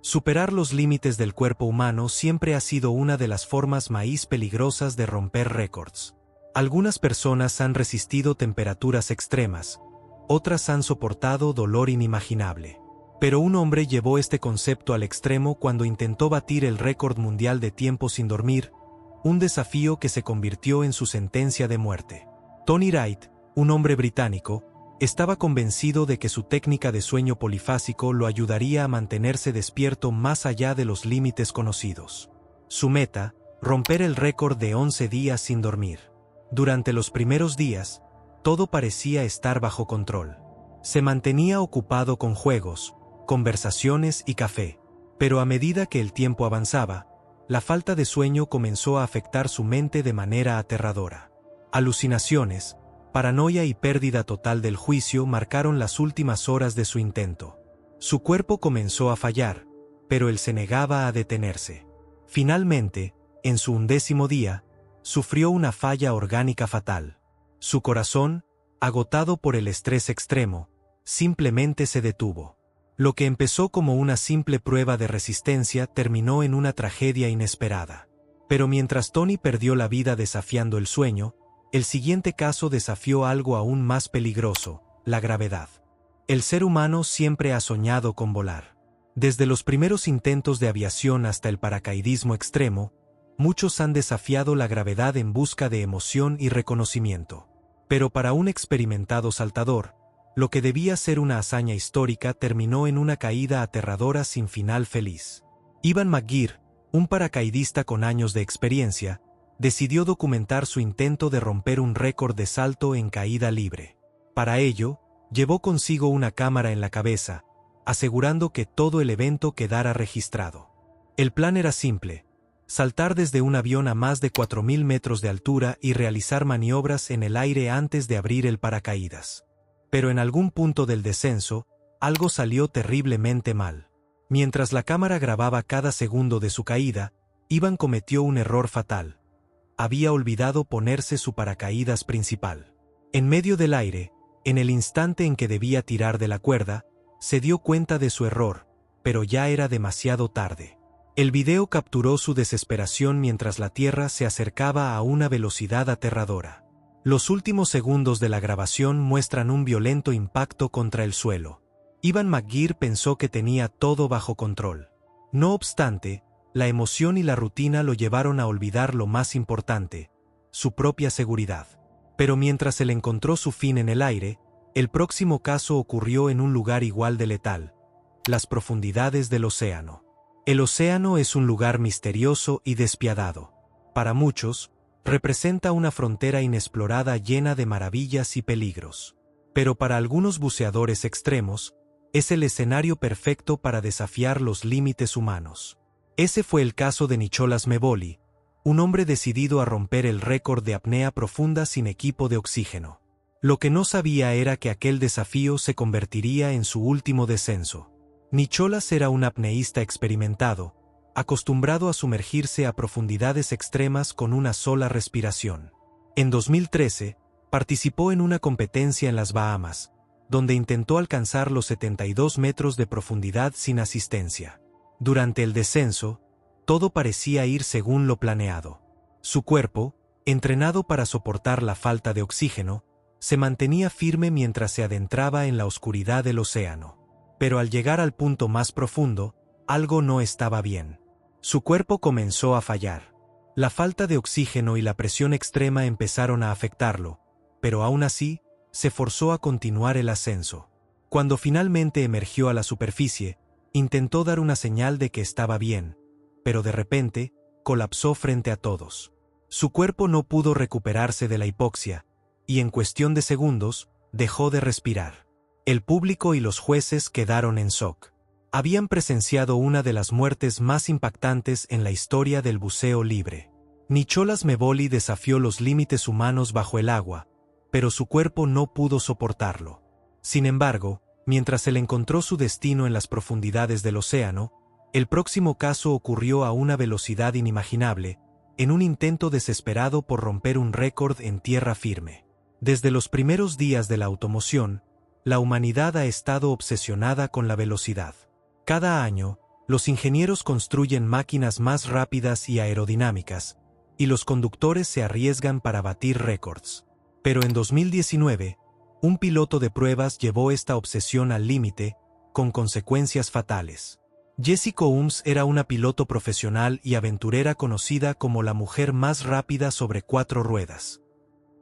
Superar los límites del cuerpo humano siempre ha sido una de las formas más peligrosas de romper récords. Algunas personas han resistido temperaturas extremas, otras han soportado dolor inimaginable. Pero un hombre llevó este concepto al extremo cuando intentó batir el récord mundial de tiempo sin dormir, un desafío que se convirtió en su sentencia de muerte. Tony Wright, un hombre británico, estaba convencido de que su técnica de sueño polifásico lo ayudaría a mantenerse despierto más allá de los límites conocidos. Su meta, romper el récord de 11 días sin dormir. Durante los primeros días, todo parecía estar bajo control. Se mantenía ocupado con juegos, conversaciones y café. Pero a medida que el tiempo avanzaba, la falta de sueño comenzó a afectar su mente de manera aterradora. Alucinaciones, paranoia y pérdida total del juicio marcaron las últimas horas de su intento. Su cuerpo comenzó a fallar, pero él se negaba a detenerse. Finalmente, en su 11º día, sufrió una falla orgánica fatal. Su corazón, agotado por el estrés extremo, simplemente se detuvo. Lo que empezó como una simple prueba de resistencia terminó en una tragedia inesperada. Pero mientras Tony perdió la vida desafiando el sueño, el siguiente caso desafió algo aún más peligroso: la gravedad. El ser humano siempre ha soñado con volar. Desde los primeros intentos de aviación hasta el paracaidismo extremo, muchos han desafiado la gravedad en busca de emoción y reconocimiento. Pero para un experimentado saltador, lo que debía ser una hazaña histórica terminó en una caída aterradora sin final feliz. Ivan McGear, un paracaidista con años de experiencia, decidió documentar su intento de romper un récord de salto en caída libre. Para ello, llevó consigo una cámara en la cabeza, asegurando que todo el evento quedara registrado. El plan era simple: saltar desde un avión a más de 4.000 metros de altura y realizar maniobras en el aire antes de abrir el paracaídas. Pero en algún punto del descenso, algo salió terriblemente mal. Mientras la cámara grababa cada segundo de su caída, Ivan cometió un error fatal. Había olvidado ponerse su paracaídas principal. En medio del aire, en el instante en que debía tirar de la cuerda, se dio cuenta de su error, pero ya era demasiado tarde. El video capturó su desesperación mientras la Tierra se acercaba a una velocidad aterradora. Los últimos segundos de la grabación muestran un violento impacto contra el suelo. Ivan McGear pensó que tenía todo bajo control. No obstante, la emoción y la rutina lo llevaron a olvidar lo más importante: su propia seguridad. Pero mientras él encontró su fin en el aire, el próximo caso ocurrió en un lugar igual de letal: las profundidades del océano. El océano es un lugar misterioso y despiadado. Para muchos, representa una frontera inexplorada llena de maravillas y peligros. Pero para algunos buceadores extremos, es el escenario perfecto para desafiar los límites humanos. Ese fue el caso de Nicholas Mevoli, un hombre decidido a romper el récord de apnea profunda sin equipo de oxígeno. Lo que no sabía era que aquel desafío se convertiría en su último descenso. Nicholas era un apneísta experimentado, acostumbrado a sumergirse a profundidades extremas con una sola respiración. En 2013, participó en una competencia en las Bahamas, donde intentó alcanzar los 72 metros de profundidad sin asistencia. Durante el descenso, todo parecía ir según lo planeado. Su cuerpo, entrenado para soportar la falta de oxígeno, se mantenía firme mientras se adentraba en la oscuridad del océano. Pero al llegar al punto más profundo, algo no estaba bien. Su cuerpo comenzó a fallar. La falta de oxígeno y la presión extrema empezaron a afectarlo, pero aún así, se forzó a continuar el ascenso. Cuando finalmente emergió a la superficie, intentó dar una señal de que estaba bien, pero de repente, colapsó frente a todos. Su cuerpo no pudo recuperarse de la hipoxia, y en cuestión de segundos, dejó de respirar. El público y los jueces quedaron en shock. Habían presenciado una de las muertes más impactantes en la historia del buceo libre. Nicholas Mevoli desafió los límites humanos bajo el agua, pero su cuerpo no pudo soportarlo. Sin embargo, mientras él encontró su destino en las profundidades del océano, el próximo caso ocurrió a una velocidad inimaginable, en un intento desesperado por romper un récord en tierra firme. Desde los primeros días de la automoción, la humanidad ha estado obsesionada con la velocidad. Cada año, Los ingenieros construyen máquinas más rápidas y aerodinámicas, y los conductores se arriesgan para batir récords. Pero en 2019, un piloto de pruebas llevó esta obsesión al límite, con consecuencias fatales. Jessie Combs era una piloto profesional y aventurera conocida como la mujer más rápida sobre 4 ruedas.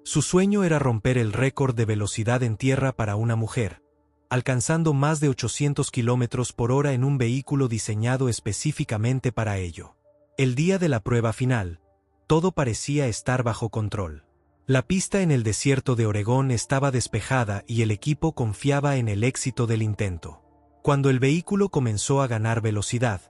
Su sueño era romper el récord de velocidad en tierra para una mujer, alcanzando más de 800 km por hora en un vehículo diseñado específicamente para ello. El día de la prueba final, todo parecía estar bajo control. La pista en el desierto de Oregón estaba despejada y el equipo confiaba en el éxito del intento. Cuando el vehículo comenzó a ganar velocidad,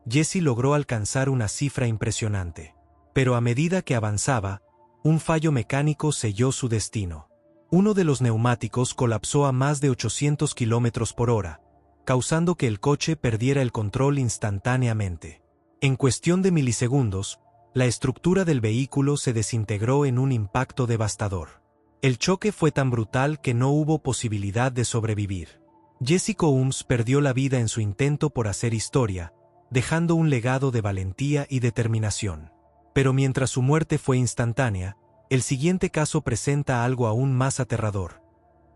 Jessie logró alcanzar una cifra impresionante. Pero a medida que avanzaba, un fallo mecánico selló su destino. Uno de los neumáticos colapsó a más de 800 km por hora, causando que el coche perdiera el control instantáneamente. En cuestión de milisegundos, la estructura del vehículo se desintegró en un impacto devastador. El choque fue tan brutal que no hubo posibilidad de sobrevivir. Jessie Combs perdió la vida en su intento por hacer historia, dejando un legado de valentía y determinación. Pero mientras su muerte fue instantánea, el siguiente caso presenta algo aún más aterrador: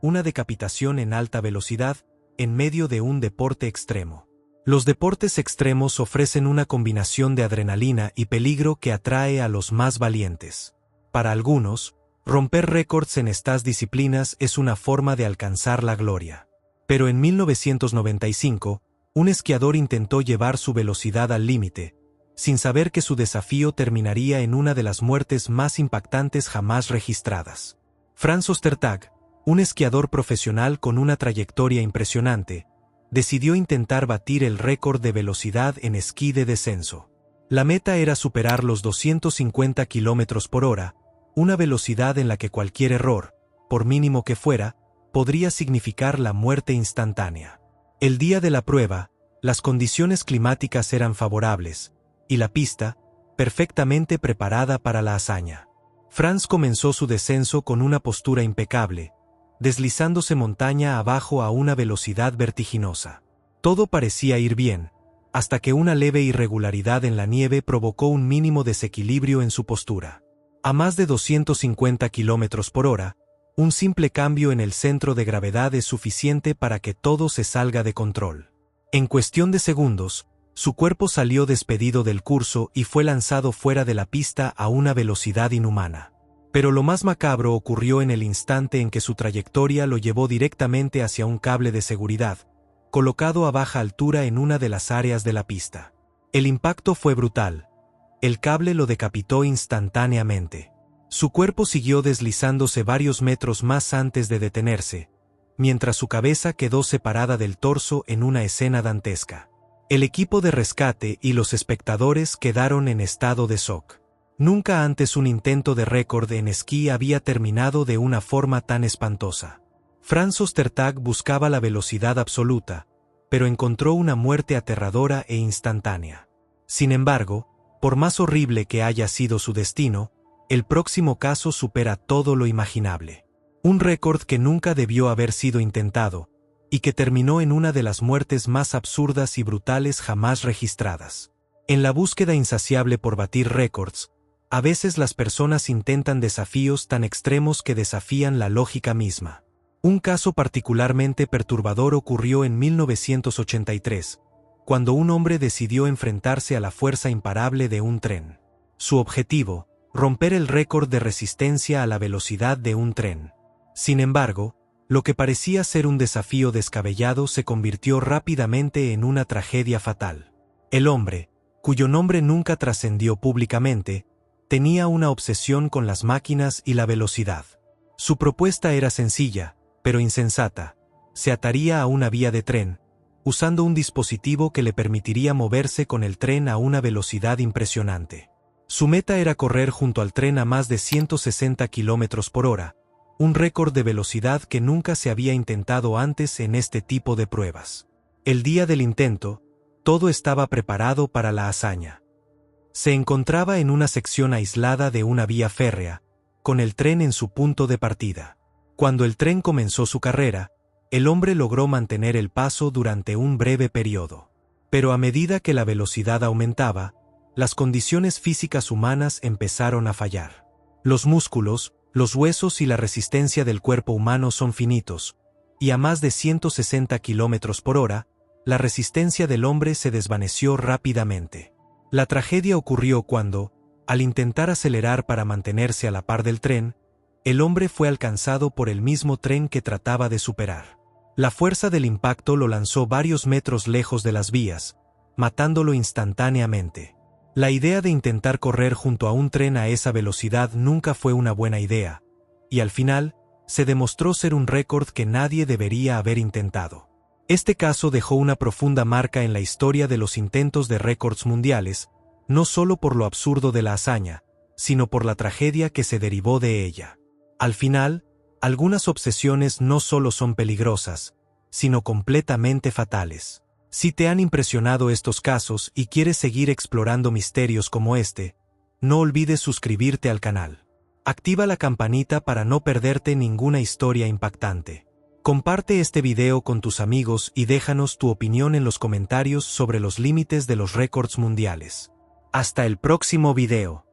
una decapitación en alta velocidad, en medio de un deporte extremo. Los deportes extremos ofrecen una combinación de adrenalina y peligro que atrae a los más valientes. Para algunos, romper récords en estas disciplinas es una forma de alcanzar la gloria. Pero en 1995, un esquiador intentó llevar su velocidad al límite, sin saber que su desafío terminaría en una de las muertes más impactantes jamás registradas. Franz Ostertag, un esquiador profesional con una trayectoria impresionante, decidió intentar batir el récord de velocidad en esquí de descenso. La meta era superar los 250 km por hora, una velocidad en la que cualquier error, por mínimo que fuera, podría significar la muerte instantánea. El día de la prueba, las condiciones climáticas eran favorables, y la pista, perfectamente preparada para la hazaña. Franz comenzó su descenso con una postura impecable, deslizándose montaña abajo a una velocidad vertiginosa. Todo parecía ir bien, hasta que una leve irregularidad en la nieve provocó un mínimo desequilibrio en su postura. A más de 250 km por hora, un simple cambio en el centro de gravedad es suficiente para que todo se salga de control. En cuestión de segundos, su cuerpo salió despedido del curso y fue lanzado fuera de la pista a una velocidad inhumana. Pero lo más macabro ocurrió en el instante en que su trayectoria lo llevó directamente hacia un cable de seguridad, colocado a baja altura en una de las áreas de la pista. El impacto fue brutal. El cable lo decapitó instantáneamente. Su cuerpo siguió deslizándose varios metros más antes de detenerse, mientras su cabeza quedó separada del torso en una escena dantesca. El equipo de rescate y los espectadores quedaron en estado de shock. Nunca antes un intento de récord en esquí había terminado de una forma tan espantosa. Franz Ostertag buscaba la velocidad absoluta, pero encontró una muerte aterradora e instantánea. Sin embargo, por más horrible que haya sido su destino, el próximo caso supera todo lo imaginable. Un récord que nunca debió haber sido intentado, y que terminó en una de las muertes más absurdas y brutales jamás registradas. En la búsqueda insaciable por batir récords, a veces las personas intentan desafíos tan extremos que desafían la lógica misma. Un caso particularmente perturbador ocurrió en 1983, cuando un hombre decidió enfrentarse a la fuerza imparable de un tren. Su objetivo: romper el récord de resistencia a la velocidad de un tren. Sin embargo, lo que parecía ser un desafío descabellado se convirtió rápidamente en una tragedia fatal. El hombre, cuyo nombre nunca trascendió públicamente, tenía una obsesión con las máquinas y la velocidad. Su propuesta era sencilla, pero insensata. Se ataría a una vía de tren, usando un dispositivo que le permitiría moverse con el tren a una velocidad impresionante. Su meta era correr junto al tren a más de 160 km por hora, un récord de velocidad que nunca se había intentado antes en este tipo de pruebas. El día del intento, todo estaba preparado para la hazaña. Se encontraba en una sección aislada de una vía férrea, con el tren en su punto de partida. Cuando el tren comenzó su carrera, el hombre logró mantener el paso durante un breve periodo. Pero a medida que la velocidad aumentaba, las condiciones físicas humanas empezaron a fallar. Los músculos, los huesos y la resistencia del cuerpo humano son finitos, y a más de 160 km por hora, la resistencia del hombre se desvaneció rápidamente. La tragedia ocurrió cuando, al intentar acelerar para mantenerse a la par del tren, el hombre fue alcanzado por el mismo tren que trataba de superar. La fuerza del impacto lo lanzó varios metros lejos de las vías, matándolo instantáneamente. La idea de intentar correr junto a un tren a esa velocidad nunca fue una buena idea, y al final, se demostró ser un récord que nadie debería haber intentado. Este caso dejó una profunda marca en la historia de los intentos de récords mundiales, no solo por lo absurdo de la hazaña, sino por la tragedia que se derivó de ella. Al final, algunas obsesiones no solo son peligrosas, sino completamente fatales. Si te han impresionado estos casos y quieres seguir explorando misterios como este, no olvides suscribirte al canal. Activa la campanita para no perderte ninguna historia impactante. Comparte este video con tus amigos y déjanos tu opinión en los comentarios sobre los límites de los récords mundiales. Hasta el próximo video.